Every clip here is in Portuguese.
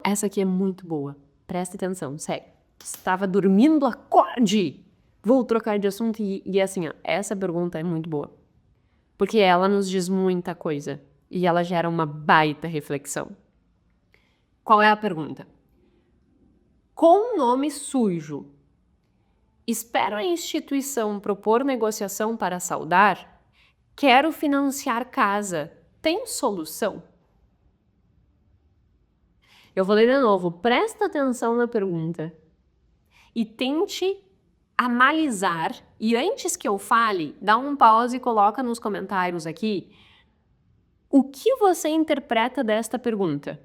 Essa aqui é muito boa. Presta atenção, sério. Estava dormindo, acorde! Vou trocar de assunto e assim, ó, essa pergunta é muito boa. Porque ela nos diz muita coisa. E ela gera uma baita reflexão. Qual é a pergunta? Com nome sujo, espero a instituição propor negociação para saldar? Quero financiar casa. Tem solução? Eu vou ler de novo. Presta atenção na pergunta. E tente analisar. E antes que eu fale, dá um pause e coloca nos comentários aqui o que você interpreta desta pergunta.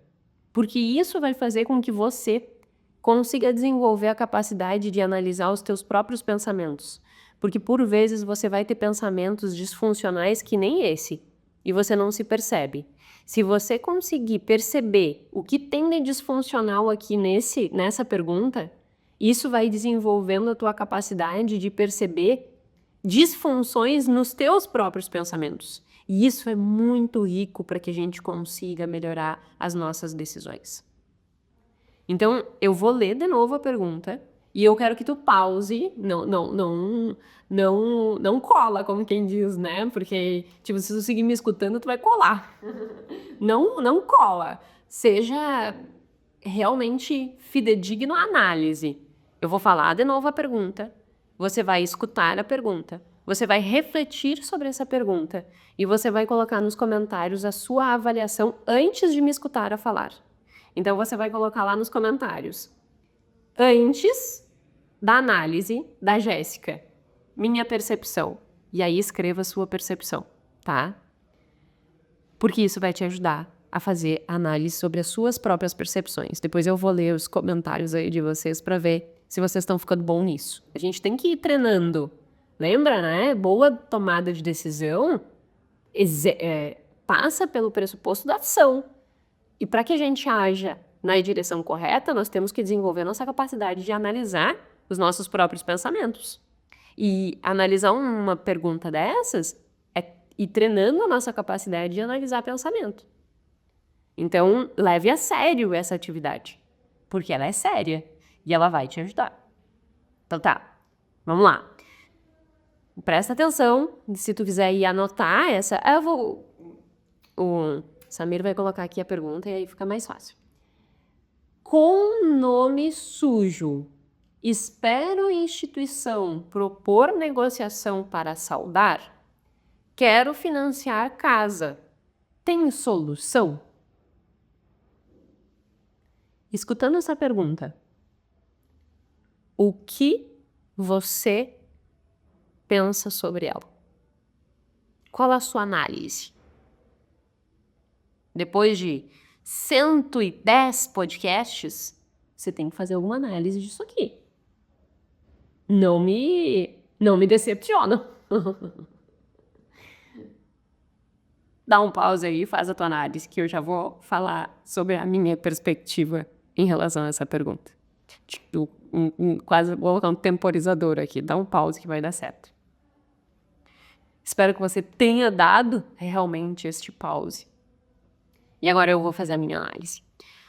Porque isso vai fazer com que você consiga desenvolver a capacidade de analisar os teus próprios pensamentos. Porque por vezes você vai ter pensamentos disfuncionais que nem esse, e você não se percebe. Se você conseguir perceber o que tem de disfuncional aqui nessa pergunta, isso vai desenvolvendo a tua capacidade de perceber disfunções nos teus próprios pensamentos. E isso é muito rico para que a gente consiga melhorar as nossas decisões. Então, eu vou ler de novo a pergunta e eu quero que tu pause, não cola, como quem diz, né? Porque, tipo, se tu seguir me escutando, tu vai colar. Não cola. Seja realmente fidedigno à análise. Eu vou falar de novo a pergunta, você vai escutar a pergunta, você vai refletir sobre essa pergunta e você vai colocar nos comentários a sua avaliação antes de me escutar a falar. Então, você vai colocar lá nos comentários, antes da análise da Jéssica, minha percepção. E aí escreva a sua percepção, tá? Porque isso vai te ajudar a fazer análise sobre as suas próprias percepções. Depois eu vou ler os comentários aí de vocês para ver se vocês estão ficando bom nisso. A gente tem que ir treinando. Lembra, né? Boa tomada de decisão passa pelo pressuposto da ação. E para que a gente haja na direção correta, nós temos que desenvolver nossa capacidade de analisar os nossos próprios pensamentos. E analisar uma pergunta dessas é ir treinando a nossa capacidade de analisar pensamento. Então, leve a sério essa atividade, porque ela é séria e ela vai te ajudar. Então tá, vamos lá. Presta atenção, se tu quiser ir anotar essa... O Samir vai colocar aqui a pergunta e aí fica mais fácil. Com nome sujo, espero instituição propor negociação para saldar? Quero financiar casa. Tem solução? Escutando essa pergunta, o que você pensa sobre ela? Qual a sua análise? Depois de 110 podcasts, você tem que fazer alguma análise disso aqui. Não me decepciona. Dá um pause aí e faz a tua análise, que eu já vou falar sobre a minha perspectiva em relação a essa pergunta. Tipo, quase vou colocar um temporizador aqui. Dá um pause que vai dar certo. Espero que você tenha dado realmente este pause. E agora eu vou fazer a minha análise.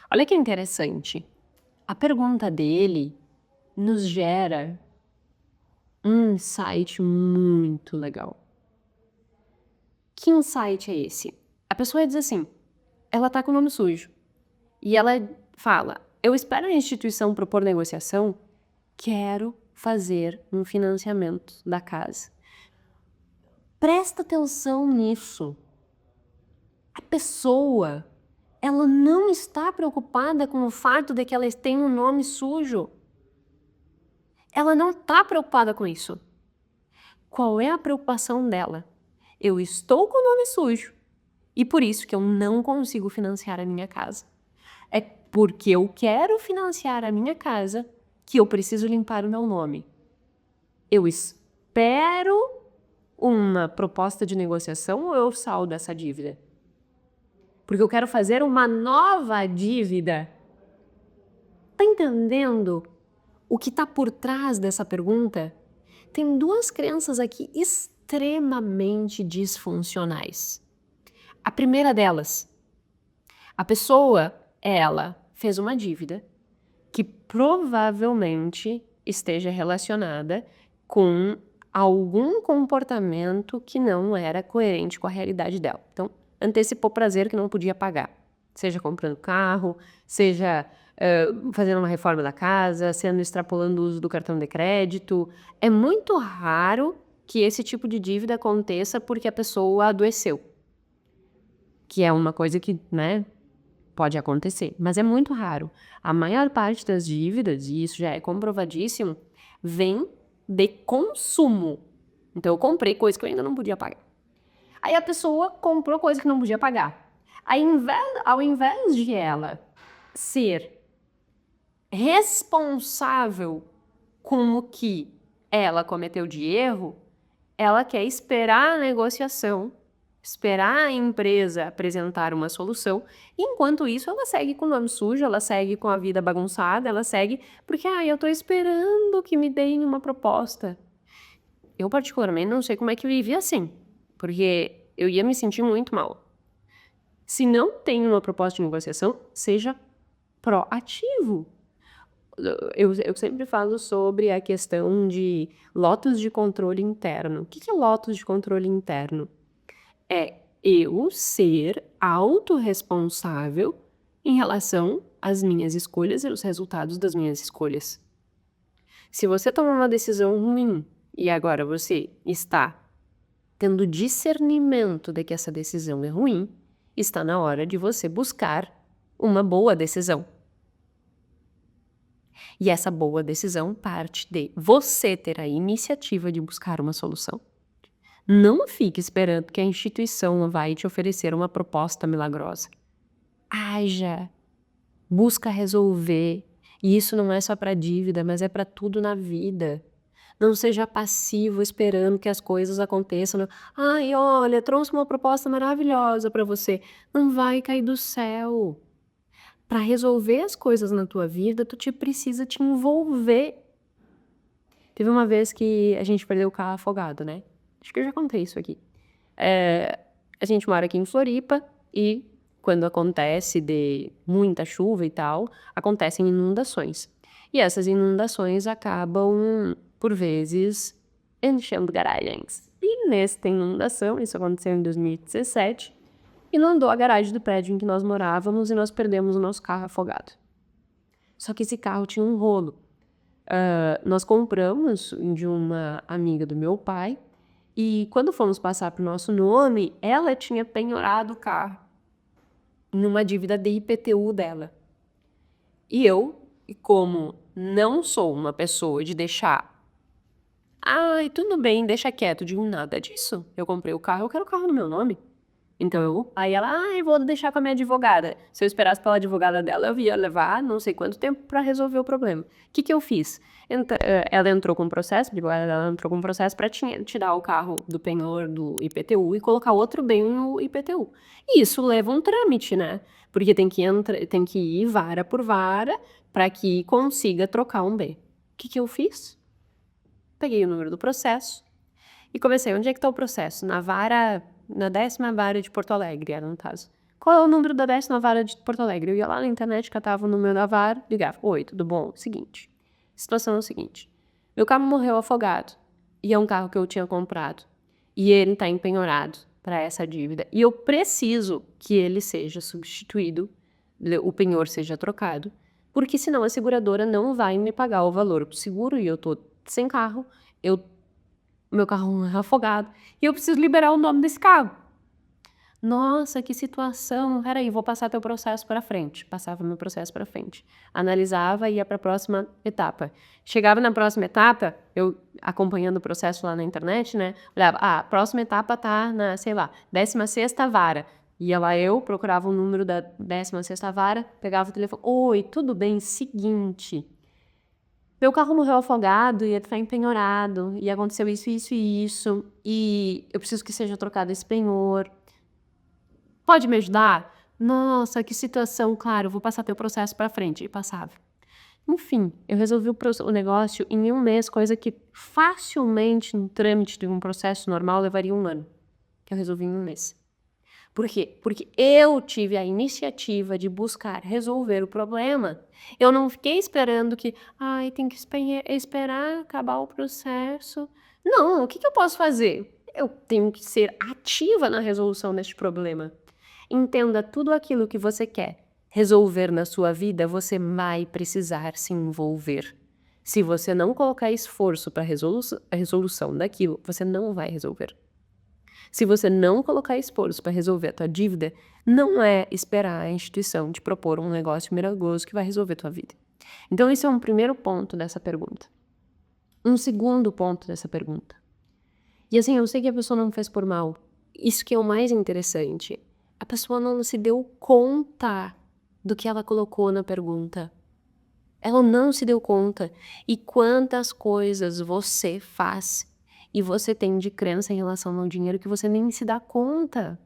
Olha que interessante. A pergunta dele nos gera um insight muito legal. Que insight é esse? A pessoa diz assim, ela tá com o nome sujo. E ela fala, eu espero a instituição propor negociação, quero fazer um financiamento da casa. Presta atenção nisso. A pessoa, ela não está preocupada com o fato de que ela tem um nome sujo. Ela não está preocupada com isso. Qual é a preocupação dela? Eu estou com o nome sujo e por isso que eu não consigo financiar a minha casa. É porque eu quero financiar a minha casa que eu preciso limpar o meu nome. Eu espero uma proposta de negociação ou eu saldo essa dívida? Porque eu quero fazer uma nova dívida. Tá entendendo o que está por trás dessa pergunta? Tem duas crenças aqui extremamente disfuncionais. A primeira delas, a pessoa, ela fez uma dívida que provavelmente esteja relacionada com algum comportamento que não era coerente com a realidade dela. Então, antecipou prazer que não podia pagar. Seja comprando carro, seja fazendo uma reforma da casa, sendo extrapolando o uso do cartão de crédito. É muito raro que esse tipo de dívida aconteça porque a pessoa adoeceu. Que é uma coisa que, né, pode acontecer, mas é muito raro. A maior parte das dívidas, e isso já é comprovadíssimo, vem de consumo. Então, eu comprei coisa que eu ainda não podia pagar. Aí a pessoa comprou coisa que não podia pagar. Aí, ao invés de ela ser responsável com o que ela cometeu de erro, ela quer esperar a negociação, esperar a empresa apresentar uma solução, e enquanto isso ela segue com o nome sujo, ela segue com a vida bagunçada, ela segue porque, eu tô esperando que me deem uma proposta. Eu particularmente não sei como é que eu vivia assim, porque eu ia me sentir muito mal. Se não tem uma proposta de negociação, seja proativo. Eu sempre falo sobre a questão de lotos de controle interno. O que é lotos de controle interno? É eu ser autorresponsável em relação às minhas escolhas e os resultados das minhas escolhas. Se você tomar uma decisão ruim e agora você está tendo discernimento de que essa decisão é ruim, está na hora de você buscar uma boa decisão. E essa boa decisão parte de você ter a iniciativa de buscar uma solução. Não fique esperando que a instituição vai te oferecer uma proposta milagrosa. Haja, busca resolver. E isso não é só para dívida, mas é para tudo na vida. Não seja passivo esperando que as coisas aconteçam. Ai, olha, trouxe uma proposta maravilhosa para você. Não vai cair do céu. Para resolver as coisas na tua vida, tu precisa te envolver. Teve uma vez que a gente perdeu o carro afogado, né? Acho que eu já contei isso aqui. A gente mora aqui em Floripa e quando acontece de muita chuva e tal, acontecem inundações. E essas inundações acabam, por vezes, enchendo garagens. E nessa inundação, isso aconteceu em 2017, inundou a garagem do prédio em que nós morávamos e nós perdemos o nosso carro afogado. Só que esse carro tinha um rolo. Nós compramos de uma amiga do meu pai e quando fomos passar para o nosso nome, ela tinha penhorado o carro numa dívida de IPTU dela. E eu, como não sou uma pessoa de deixar, ai, tudo bem, deixa quieto, digo nada disso. Eu comprei o carro, eu quero o carro no meu nome. Então, aí ela, eu vou deixar com a minha advogada. Se eu esperasse pela advogada dela, eu ia levar não sei quanto tempo para resolver o problema. O que eu fiz? Ela entrou com um processo, a advogada dela entrou com um processo para tirar o carro do penhor do IPTU e colocar outro bem no IPTU. E isso leva um trâmite, né? Porque tem que ir vara por vara para que consiga trocar um bem. O que eu fiz? Peguei o número do processo e comecei. Onde é que está o processo? Na 10ª vara de Porto Alegre, era no caso. Qual é o número da 10ª vara de Porto Alegre? Eu ia lá na internet, catava o número da vara, ligava. Oi, tudo bom? Seguinte. A situação é o seguinte. Meu carro morreu afogado. E é um carro que eu tinha comprado. E ele está empenhorado para essa dívida. E eu preciso que ele seja substituído, o penhor seja trocado, porque senão a seguradora não vai me pagar o valor do seguro e eu tô sem carro, meu carro é afogado, e eu preciso liberar o nome desse carro. Nossa, que situação. Peraí, vou passar teu processo para frente. Passava meu processo para frente. Analisava e ia para a próxima etapa. Chegava na próxima etapa, eu acompanhando o processo lá na internet, né? Olhava, a próxima etapa tá na, 16ª vara. Ia lá eu, procurava o número da 16ª vara, pegava o telefone. Oi, tudo bem? Seguinte. Meu carro morreu afogado e ele tá empenhorado. E aconteceu isso, isso e isso. E eu preciso que seja trocado esse penhor. Pode me ajudar? Nossa, que situação, claro, eu vou passar teu processo para frente. E passava. Enfim, eu resolvi o negócio em 1 mês, coisa que facilmente no trâmite de um processo normal levaria 1 ano. Que eu resolvi em 1 mês. Por quê? Porque eu tive a iniciativa de buscar resolver o problema. Eu não fiquei esperando que, ai, tem que esperar acabar o processo. Não, o que eu posso fazer? Eu tenho que ser ativa na resolução deste problema. Entenda tudo aquilo que você quer resolver na sua vida, você vai precisar se envolver. Se você não colocar esforço para a resolução daquilo, você não vai resolver. Se você não colocar esforço para resolver a tua dívida, não é esperar a instituição te propor um negócio miraculoso que vai resolver a tua vida. Então, esse é um primeiro ponto dessa pergunta. Um segundo ponto dessa pergunta. E assim, eu sei que a pessoa não fez por mal. Isso que é o mais interessante. A pessoa não se deu conta do que ela colocou na pergunta. Ela não se deu conta. E quantas coisas você faz e você tem de crença em relação ao dinheiro que você nem se dá conta.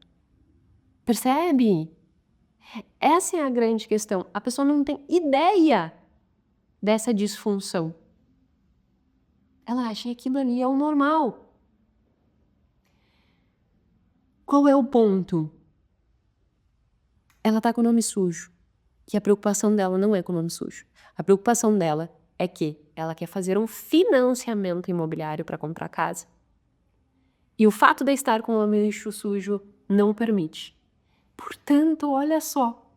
Percebe? Essa é a grande questão. A pessoa não tem ideia dessa disfunção. Ela acha que aquilo ali é o normal. Qual é o ponto? Ela tá com o nome sujo. E a preocupação dela não é com o nome sujo. A preocupação dela é que ela quer fazer um financiamento imobiliário para comprar casa. E o fato de estar com o nome sujo não permite. Portanto, olha só.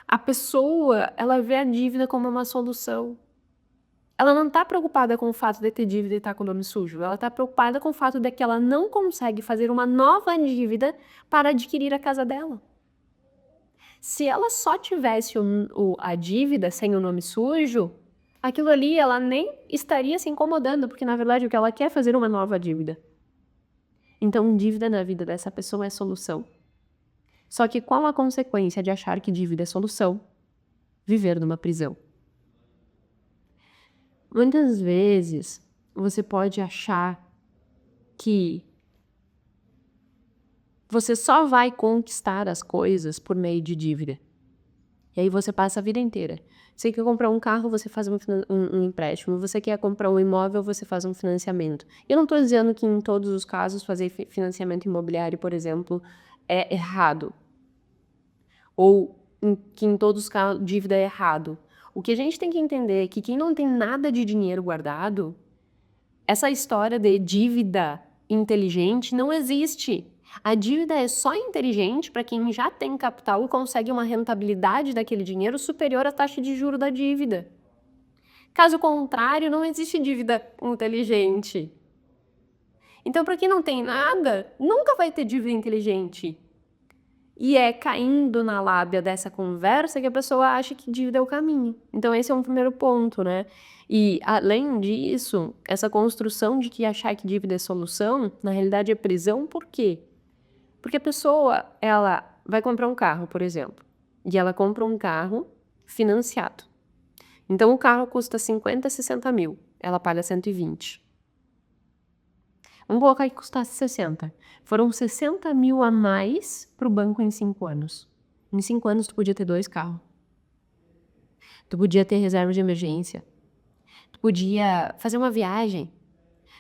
A pessoa, ela vê a dívida como uma solução. Ela não está preocupada com o fato de ter dívida e estar com o nome sujo. Ela está preocupada com o fato de que ela não consegue fazer uma nova dívida para adquirir a casa dela. Se ela só tivesse a dívida sem o nome sujo, aquilo ali ela nem estaria se incomodando, porque na verdade o que ela quer é fazer uma nova dívida. Então, dívida na vida dessa pessoa é solução. Só que qual a consequência de achar que dívida é solução? Viver numa prisão. Muitas vezes você pode achar que você só vai conquistar as coisas por meio de dívida. E aí você passa a vida inteira. Você quer comprar um carro, você faz um empréstimo. Você quer comprar um imóvel, você faz um financiamento. Eu não estou dizendo que em todos os casos fazer financiamento imobiliário, por exemplo, é errado. Ou que em todos os casos dívida é errado. O que a gente tem que entender é que quem não tem nada de dinheiro guardado, essa história de dívida inteligente não existe. A dívida é só inteligente para quem já tem capital e consegue uma rentabilidade daquele dinheiro superior à taxa de juros da dívida. Caso contrário, não existe dívida inteligente. Então, para quem não tem nada, nunca vai ter dívida inteligente. E é caindo na lábia dessa conversa que a pessoa acha que dívida é o caminho. Então, esse é um primeiro ponto, né? E, além disso, essa construção de que achar que dívida é solução, na realidade é prisão, por quê? Porque a pessoa, ela vai comprar um carro, por exemplo, e ela compra um carro financiado. Então, o carro custa 50, 60 mil, ela paga 120. Vamos colocar que custasse 60. Foram 60 mil a mais para o banco em 5 anos. Em 5 anos, tu podia ter 2 carros. Tu podia ter reserva de emergência. Tu podia fazer uma viagem.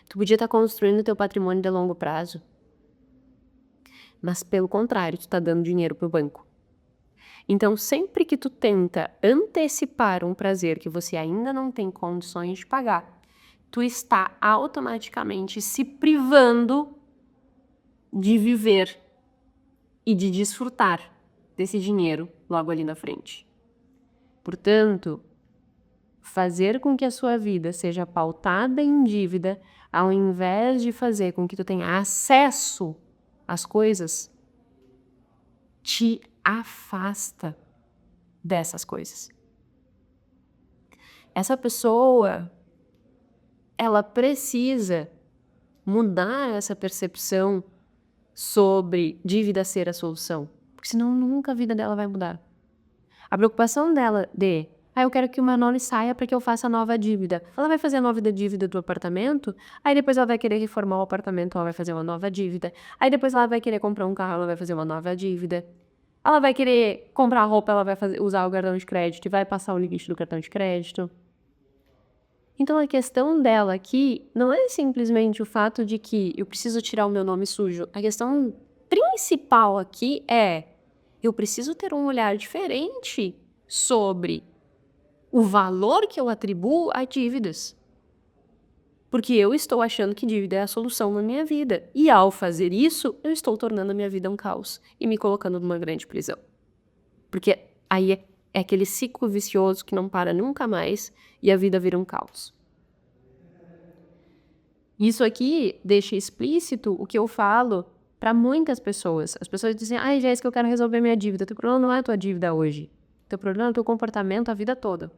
Tu podia estar construindo teu patrimônio de longo prazo. Mas, pelo contrário, tu tá dando dinheiro pro banco. Então, sempre que tu tenta antecipar um prazer que você ainda não tem condições de pagar, tu está automaticamente se privando de viver e de desfrutar desse dinheiro logo ali na frente. Portanto, fazer com que a sua vida seja pautada em dívida, ao invés de fazer com que tu tenha acesso às coisas, te afasta dessas coisas. Essa pessoa, ela precisa mudar essa percepção sobre dívida ser a solução, porque senão nunca a vida dela vai mudar. A preocupação dela de, eu quero que o meu nome saia para que eu faça a nova dívida. Ela vai fazer a nova dívida do apartamento, aí depois ela vai querer reformar o apartamento, ela vai fazer uma nova dívida. Aí depois ela vai querer comprar um carro, ela vai fazer uma nova dívida. Ela vai querer comprar roupa, ela vai usar o cartão de crédito e vai passar o limite do cartão de crédito. Então a questão dela aqui não é simplesmente o fato de que eu preciso tirar o meu nome sujo. A questão principal aqui eu preciso ter um olhar diferente sobre o valor que eu atribuo a dívidas. Porque eu estou achando que dívida é a solução na minha vida. E ao fazer isso, eu estou tornando a minha vida um caos e me colocando numa grande prisão. Porque aí é aquele ciclo vicioso que não para nunca mais e a vida vira um caos. Isso aqui deixa explícito o que eu falo para muitas pessoas. As pessoas dizem, Jéssica, eu quero resolver minha dívida. Teu problema não é a tua dívida hoje. Teu problema é o teu comportamento a vida toda.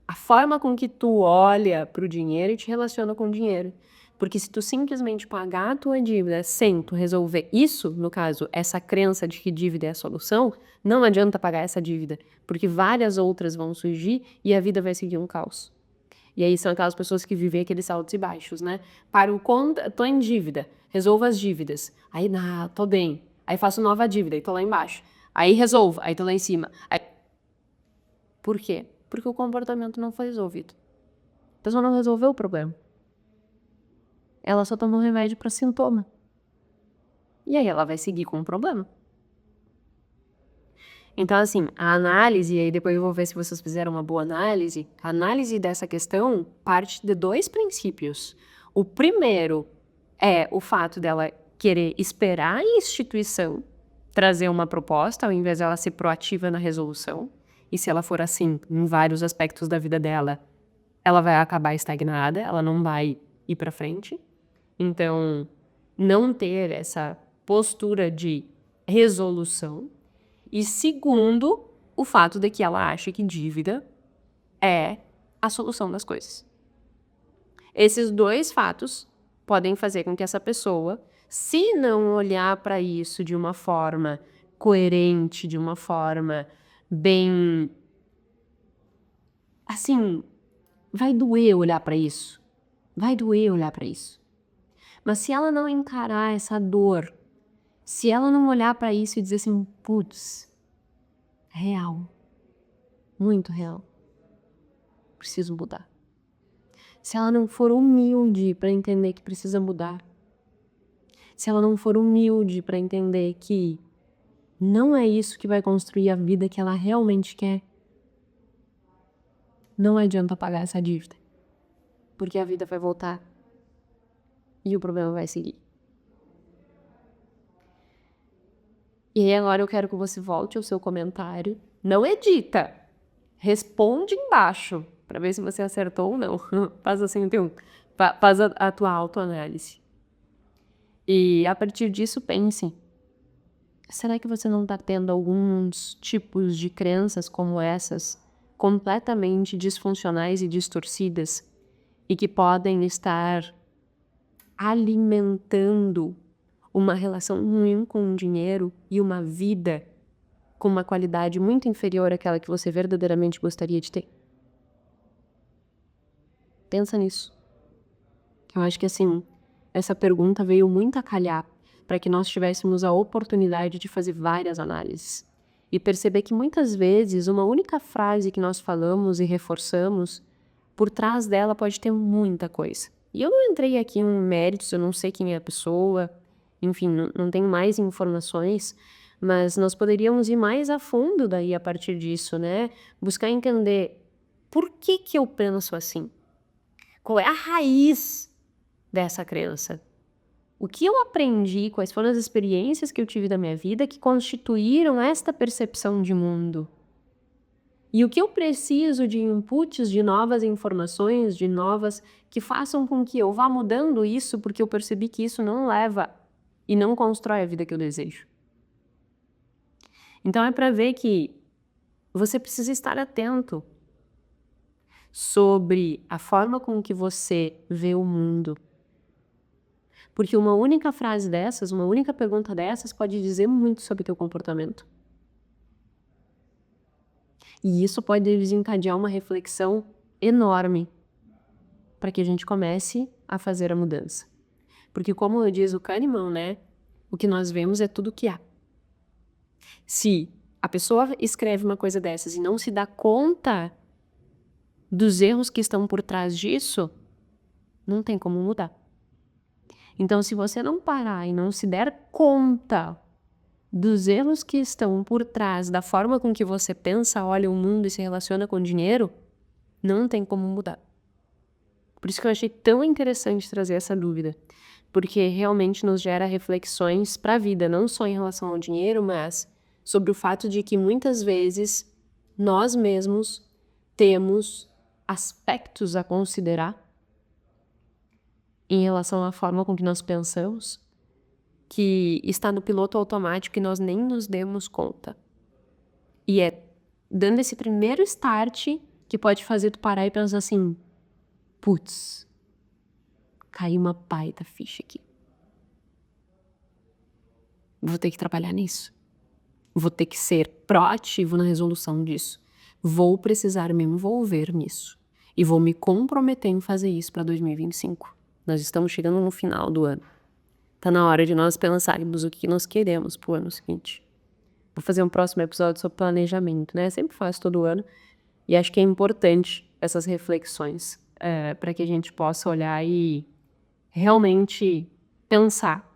A forma com que tu olha para o dinheiro e te relaciona com o dinheiro. Porque se tu simplesmente pagar a tua dívida sem tu resolver isso, no caso, essa crença de que dívida é a solução, não adianta pagar essa dívida, porque várias outras vão surgir e a vida vai seguir um caos. E aí são aquelas pessoas que vivem aqueles altos e baixos, né? Paro conta, tô em dívida, resolvo as dívidas. Aí, tô bem. Aí faço nova dívida e tô lá embaixo. Aí resolvo, aí tô lá em cima. Por quê? Porque o comportamento não foi resolvido. A pessoa não resolveu o problema. Ela só tomou remédio para sintoma. E aí ela vai seguir com o problema. Então, assim, a análise, e aí depois eu vou ver se vocês fizeram uma boa análise, a análise dessa questão parte de 2 princípios. O primeiro é o fato dela querer esperar a instituição trazer uma proposta, ao invés dela ser proativa na resolução. E se ela for assim, em vários aspectos da vida dela, ela vai acabar estagnada, ela não vai ir para frente. Então, não ter essa postura de resolução. E segundo, o fato de que ela acha que dívida é a solução das coisas. Esses 2 fatos podem fazer com que essa pessoa, se não olhar para isso de uma forma coerente, de uma forma bem... Assim, vai doer olhar para isso. Vai doer olhar para isso. Mas se ela não encarar essa dor, se ela não olhar para isso e dizer assim, putz, real, muito real, preciso mudar. Se ela não for humilde para entender que precisa mudar, se ela não for humilde para entender que não é isso que vai construir a vida que ela realmente quer, não adianta pagar essa dívida, porque a vida vai voltar e o problema vai seguir. E aí agora eu quero que você volte ao seu comentário. Não edita. Responde embaixo, para ver se você acertou ou não. Faz assim, faz a tua autoanálise. E a partir disso, pense. Será que você não está tendo alguns tipos de crenças como essas, completamente disfuncionais e distorcidas, e que podem estar alimentando uma relação ruim com o dinheiro e uma vida com uma qualidade muito inferior àquela que você verdadeiramente gostaria de ter? Pensa nisso. Eu acho que assim, essa pergunta veio muito a calhar para que nós tivéssemos a oportunidade de fazer várias análises e perceber que muitas vezes uma única frase que nós falamos e reforçamos, por trás dela pode ter muita coisa. E eu não entrei aqui em méritos, eu não sei quem é a pessoa, enfim, não tenho mais informações, mas nós poderíamos ir mais a fundo daí a partir disso, né? Buscar entender por que eu penso assim? Qual é a raiz dessa crença? O que eu aprendi, quais foram as experiências que eu tive da minha vida que constituíram esta percepção de mundo? E o que eu preciso de inputs, de novas informações, de novas, que façam com que eu vá mudando isso, porque eu percebi que isso não leva e não constrói a vida que eu desejo. Então é para ver que você precisa estar atento sobre a forma com que você vê o mundo. Porque uma única frase dessas, uma única pergunta dessas pode dizer muito sobre o teu comportamento. E isso pode desencadear uma reflexão enorme para que a gente comece a fazer a mudança. Porque como diz o Kahneman, né? O que nós vemos é tudo o que há. Se a pessoa escreve uma coisa dessas e não se dá conta dos erros que estão por trás disso, não tem como mudar. Então, se você não parar e não se der conta dos erros que estão por trás da forma com que você pensa, olha o mundo e se relaciona com o dinheiro, não tem como mudar. Por isso que eu achei tão interessante trazer essa dúvida, porque realmente nos gera reflexões para a vida, não só em relação ao dinheiro, mas sobre o fato de que muitas vezes nós mesmos temos aspectos a considerar em relação à forma com que nós pensamos, que está no piloto automático e nós nem nos demos conta. E é dando esse primeiro start que pode fazer tu parar e pensar assim, putz, caiu uma baita ficha aqui. Vou ter que trabalhar nisso. Vou ter que ser proativo na resolução disso. Vou precisar me envolver nisso. E vou me comprometer em fazer isso para 2025. Nós estamos chegando no final do ano. Tá na hora de nós pensarmos o que nós queremos pro ano seguinte. Vou fazer um próximo episódio sobre planejamento, né? Sempre faço todo ano. E acho que é importante essas reflexões para que a gente possa olhar e realmente pensar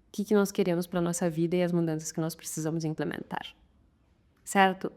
o que nós queremos para nossa vida e as mudanças que nós precisamos implementar. Certo?